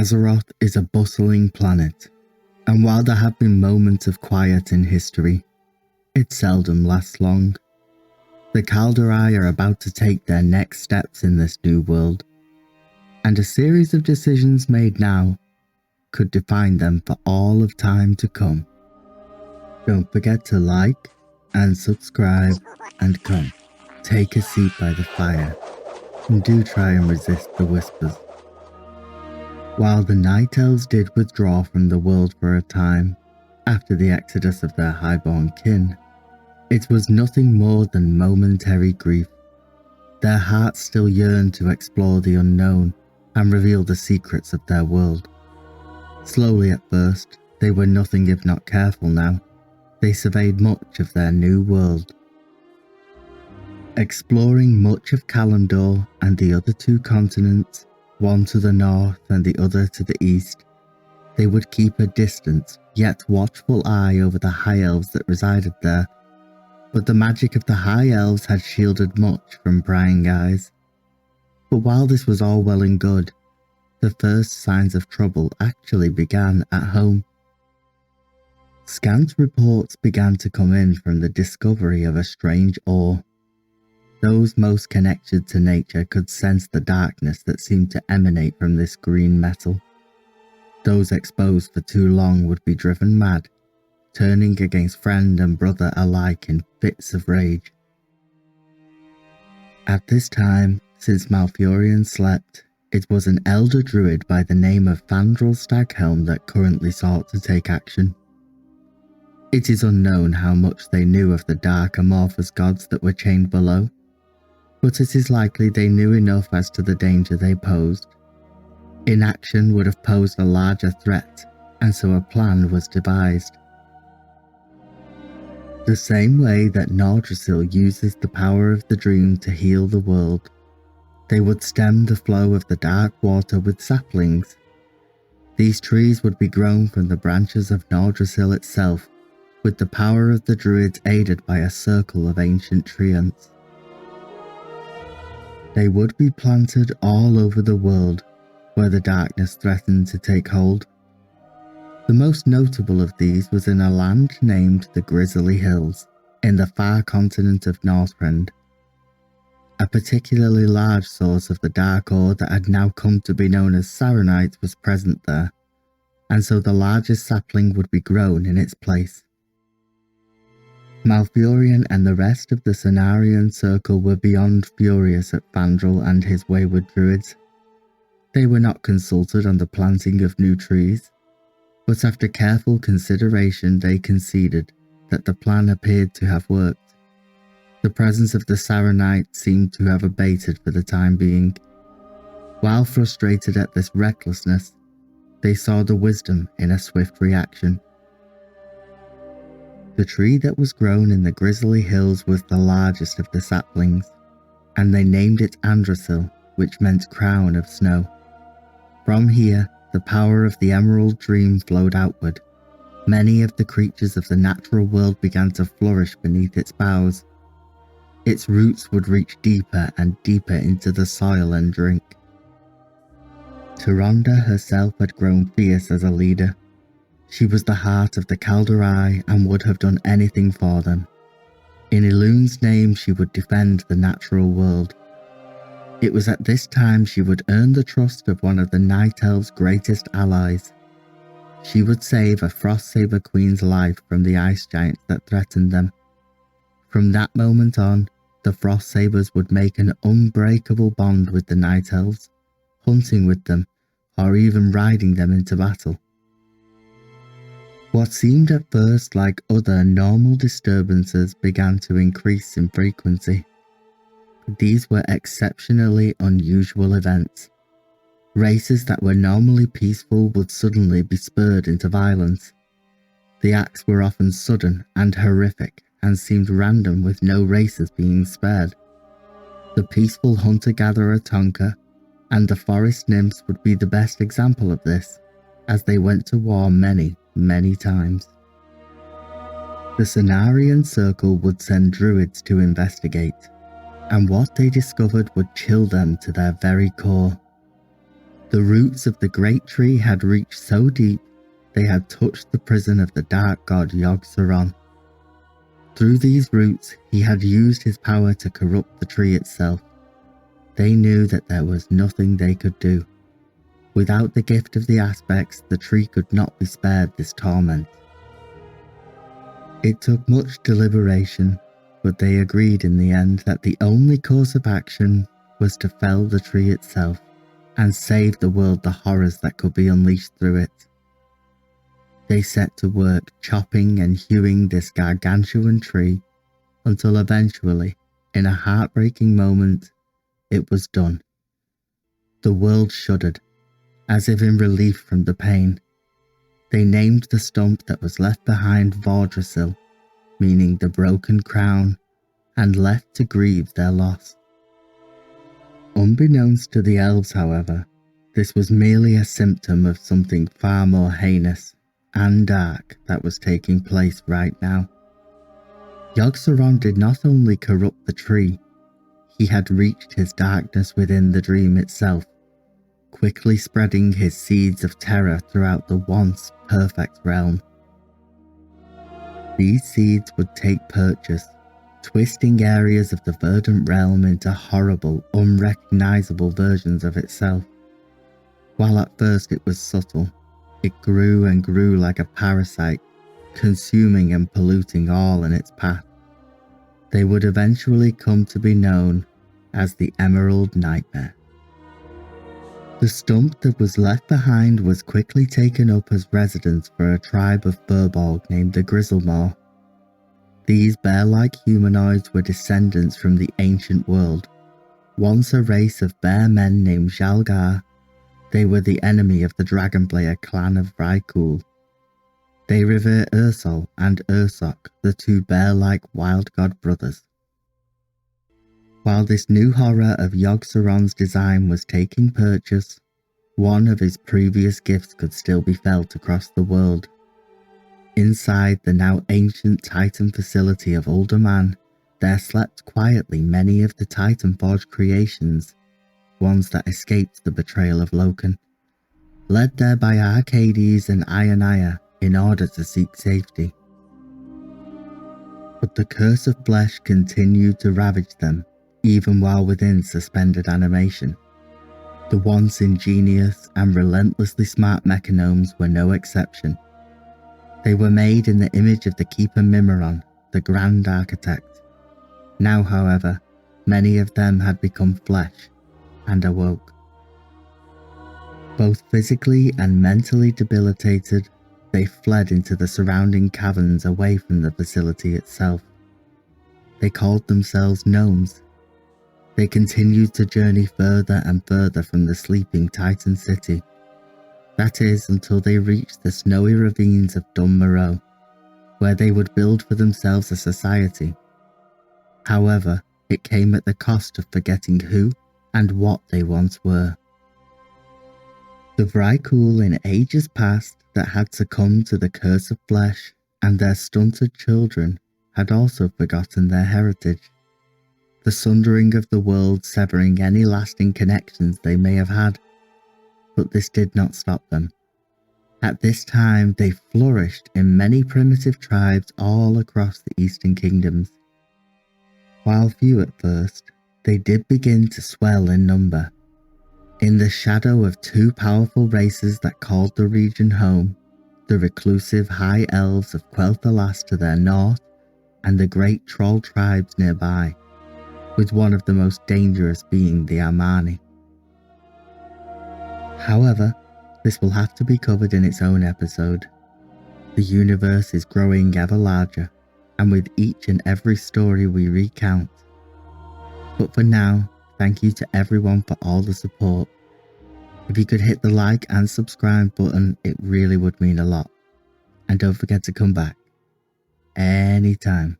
Azeroth is a bustling planet, and while there have been moments of quiet in history, it seldom lasts long. The Kaldari are about to take their next steps in this new world, and a series of decisions made now could define them for all of time to come. Don't forget to like and subscribe, and come, take a seat by the fire, and do try and resist the whispers. While the Night Elves did withdraw from the world for a time, after the exodus of their highborn kin, it was nothing more than momentary grief. Their hearts still yearned to explore the unknown and reveal the secrets of their world. Slowly at first, they were nothing if not careful now. They surveyed much of their new world. Exploring much of Kalimdor and the other two continents, one to the north and the other to the east, they would keep a distant yet watchful eye over the High Elves that resided there, but the magic of the High Elves had shielded much from prying eyes. But while this was all well and good, the first signs of trouble actually began at home. Scant reports began to come in from the discovery of a strange ore. Those most connected to nature could sense the darkness that seemed to emanate from this green metal. Those exposed for too long would be driven mad, turning against friend and brother alike in fits of rage. At this time, since Malfurion slept, it was an elder druid by the name of Fandral Staghelm that currently sought to take action. It is unknown how much they knew of the dark amorphous gods that were chained below, but it is likely they knew enough as to the danger they posed. Inaction would have posed a larger threat, and so a plan was devised. The same way that Aldrassil uses the power of the dream to heal the world, they would stem the flow of the dark water with saplings. These trees would be grown from the branches of Aldrassil itself, with the power of the druids aided by a circle of ancient treants. They would be planted all over the world where the darkness threatened to take hold. The most notable of these was in a land named the Grizzly Hills, in the far continent of Northrend. A particularly large source of the dark ore that had now come to be known as Saronite was present there, and so the largest sapling would be grown in its place. Malfurion and the rest of the Cenarion Circle were beyond furious at Fandral and his wayward druids. They were not consulted on the planting of new trees, but after careful consideration they conceded that the plan appeared to have worked. The presence of the Saronite seemed to have abated for the time being. While frustrated at this recklessness, they saw the wisdom in a swift reaction. The tree that was grown in the Grizzly Hills was the largest of the saplings, and they named it Aldrassil, which meant crown of snow. From here, the power of the Emerald Dream flowed outward. Many of the creatures of the natural world began to flourish beneath its boughs. Its roots would reach deeper and deeper into the soil and drink. Tyrande herself had grown fierce as a leader. She was the heart of the Kaldari and would have done anything for them. In Elune's name she would defend the natural world. It was at this time she would earn the trust of one of the Night Elves' greatest allies. She would save a Frostsaber Queen's life from the ice giants that threatened them. From that moment on, the Frostsabers would make an unbreakable bond with the Night Elves, hunting with them, or even riding them into battle. What seemed at first like other normal disturbances began to increase in frequency. These were exceptionally unusual events. Races that were normally peaceful would suddenly be spurred into violence. The acts were often sudden and horrific and seemed random, with no races being spared. The peaceful hunter-gatherer Tonka and the forest nymphs would be the best example of this, as they went to war many times. The Cenarion Circle would send druids to investigate, and what they discovered would chill them to their very core. The roots of the great tree had reached so deep they had touched the prison of the dark god Yogg-Saron. Through these roots he had used his power to corrupt the tree itself. They knew that there was nothing they could do. Without the gift of the aspects, the tree could not be spared this torment. It took much deliberation, but they agreed in the end that the only course of action was to fell the tree itself and save the world the horrors that could be unleashed through it. They set to work chopping and hewing this gargantuan tree until eventually, in a heartbreaking moment, it was done. The world shuddered, as if in relief from the pain. They named the stump that was left behind Aldrassil, meaning the broken crown, and left to grieve their loss. Unbeknownst to the elves, however, this was merely a symptom of something far more heinous and dark that was taking place right now. Yogg-Saron did not only corrupt the tree, he had reached his darkness within the dream itself, quickly spreading his seeds of terror throughout the once perfect realm. These seeds would take purchase, twisting areas of the verdant realm into horrible, unrecognizable versions of itself. While at first it was subtle, it grew and grew like a parasite, consuming and polluting all in its path. They would eventually come to be known as the Emerald Nightmare. The stump that was left behind was quickly taken up as residence for a tribe of Furbolg named the Grizzlemaw. These bear-like humanoids were descendants from the ancient world, once a race of bear men named Zhalgar. They were the enemy of the Dragonblayer clan of Vrykul. They revere Ursol and Ursok, the two bear-like wild god brothers. While this new horror of Yogg-Saron's design was taking purchase, one of his previous gifts could still be felt across the world. Inside the now ancient Titan facility of Uldaman, there slept quietly many of the Titanforged creations, ones that escaped the betrayal of Loken, led there by Arcades and Ionaya in order to seek safety. But the curse of flesh continued to ravage them, even while within suspended animation. The once ingenious and relentlessly smart mechanomes were no exception. They were made in the image of the Keeper Mimiron, the Grand Architect. Now, however, many of them had become flesh and awoke. Both physically and mentally debilitated, they fled into the surrounding caverns away from the facility itself. They called themselves gnomes. They continued to journey further and further from the sleeping Titan city. That is, until they reached the snowy ravines of Dun Morogh, where they would build for themselves a society. However, it came at the cost of forgetting who and what they once were. The Vrykul in ages past that had succumbed to the curse of flesh and their stunted children had also forgotten their heritage. The sundering of the world severing any lasting connections they may have had. But this did not stop them. At this time, they flourished in many primitive tribes all across the Eastern Kingdoms. While few at first, they did begin to swell in number. In the shadow of two powerful races that called the region home, the reclusive High Elves of Quel'Thalas to their north, and the great troll tribes nearby, with one of the most dangerous being the Armani. However, this will have to be covered in its own episode. The universe is growing ever larger, and with each and every story we recount. But for now, thank you to everyone for all the support. If you could hit the like and subscribe button, it really would mean a lot. And don't forget to come back anytime.